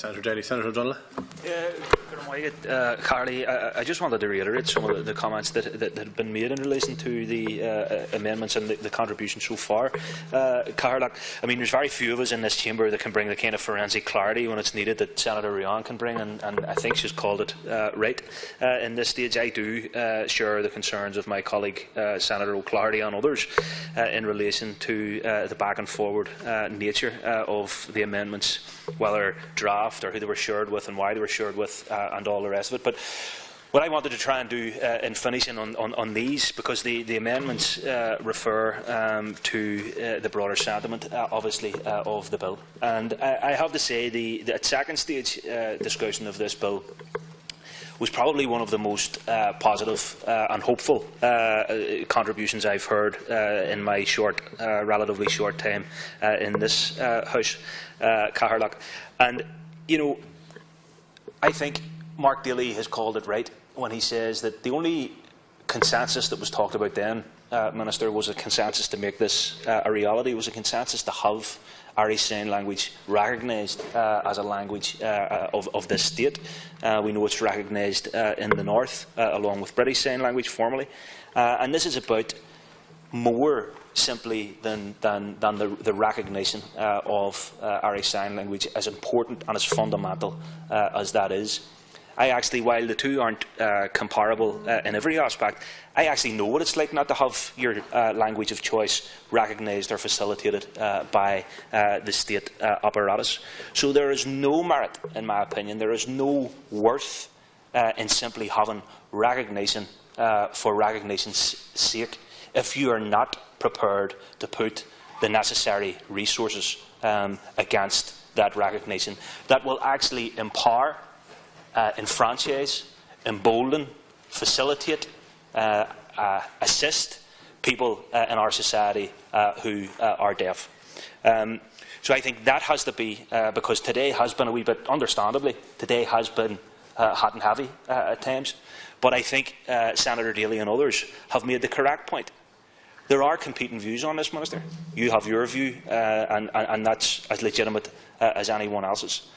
Senator Daly. Senator O'Donnell. Carly, I just wanted to reiterate some of the comments that had been made in relation to the amendments and the contributions so far. Carla, I mean, there's very few of us in this chamber that can bring the kind of forensic clarity when it's needed that Senator Rion can bring, and I think she's called it right. In this stage, I do share the concerns of my colleague Senator O'Clarty and others in relation to the back and forward nature of the amendments, whether draft or who they were shared with and why they were shared with, and all the rest of it. But what I wanted to try and do in finishing on these, because the amendments refer to the broader sentiment, obviously, of the bill. And I have to say, the second stage discussion of this bill was probably one of the most positive and hopeful contributions I've heard in my relatively short time in this House, Catherlock. And, you know, I think Mark Daly has called it right when he says that the only consensus that was talked about then, Minister, was a consensus to make this a reality. It was a consensus to have Irish Sign Language recognised as a language of this state. We know it's recognised in the north, along with British Sign Language formally. And this is about more simply than the recognition of Irish Sign Language, as important and as fundamental as that is. I actually, while the two aren't comparable in every aspect, I actually know what it's like not to have your language of choice recognised or facilitated by the state apparatus. So there is no merit, in my opinion, there is no worth in simply having recognition for recognition's sake if you are not prepared to put the necessary resources against that recognition that will actually empower, enfranchise, embolden, facilitate, assist people in our society who are deaf. So I think that has to be, because today has been a wee bit, understandably, today has been hot and heavy at times, but I think Senator Daly and others have made the correct point. There are competing views on this, Minister. You have your view, and that's as legitimate as anyone else's.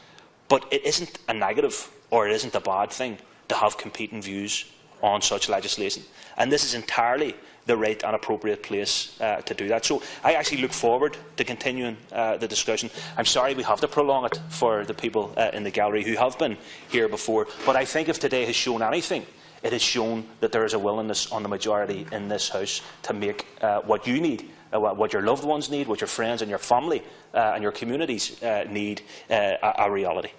But it isn't a negative, or it isn't a bad thing, to have competing views on such legislation. And this is entirely the right and appropriate place to do that. So I actually look forward to continuing the discussion. I'm sorry we have to prolong it for the people in the gallery who have been here before, but I think if today has shown anything, it has shown that there is a willingness on the majority in this House to make what you need, what your loved ones need, what your friends and your family and your communities need, a reality.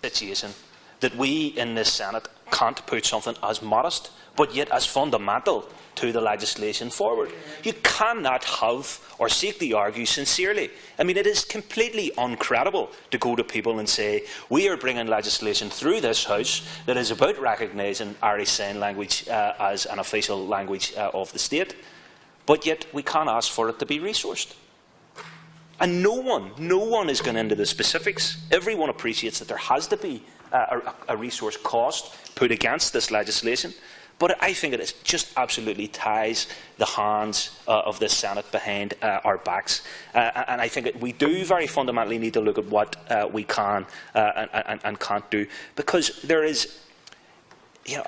Situation that we in this Senate can't put something as modest but yet as fundamental to the legislation forward. You cannot have or seek to argue sincerely. I mean, it is completely uncredible to go to people and say, we are bringing legislation through this House that is about recognising Irish Sign Language as an official language of the state, but yet we can't ask for it to be resourced. And no one is going into the specifics. Everyone appreciates that there has to be a resource cost put against this legislation. But I think it just absolutely ties the hands of this Senate behind our backs. And I think we do very fundamentally need to look at what we can and can't do. Because there is, you know,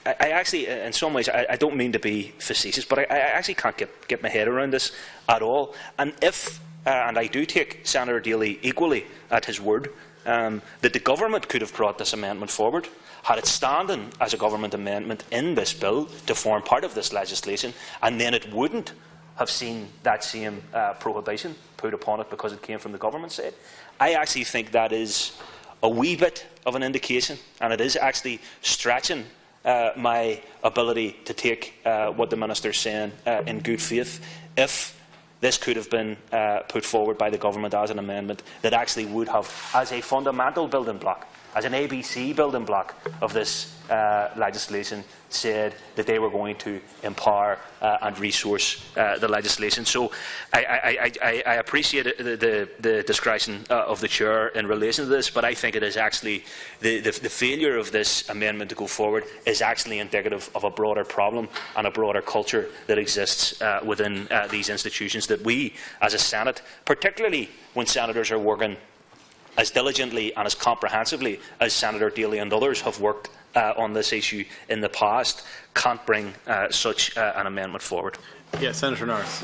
I actually, in some ways, I don't mean to be facetious, but I actually can't get my head around this at all. And if, and I do take Senator Daly equally at his word, that the government could have brought this amendment forward, had it standing as a government amendment in this bill to form part of this legislation, and then it wouldn't have seen that same prohibition put upon it because it came from the government side. I actually think that is a wee bit of an indication, and it is actually stretching my ability to take what the Minister is saying in good faith, if this could have been put forward by the government as an amendment that actually would have, as a fundamental building block, as an ABC building block of this legislation, said that they were going to empower and resource the legislation. So I appreciate the discretion of the Chair in relation to this, but I think it is actually the failure of this amendment to go forward is actually indicative of a broader problem and a broader culture that exists within these institutions, that we as a Senate, particularly when senators are working as diligently and as comprehensively as Senator Daly and others have worked on this issue in the past, can't bring such an amendment forward. Senator Norris.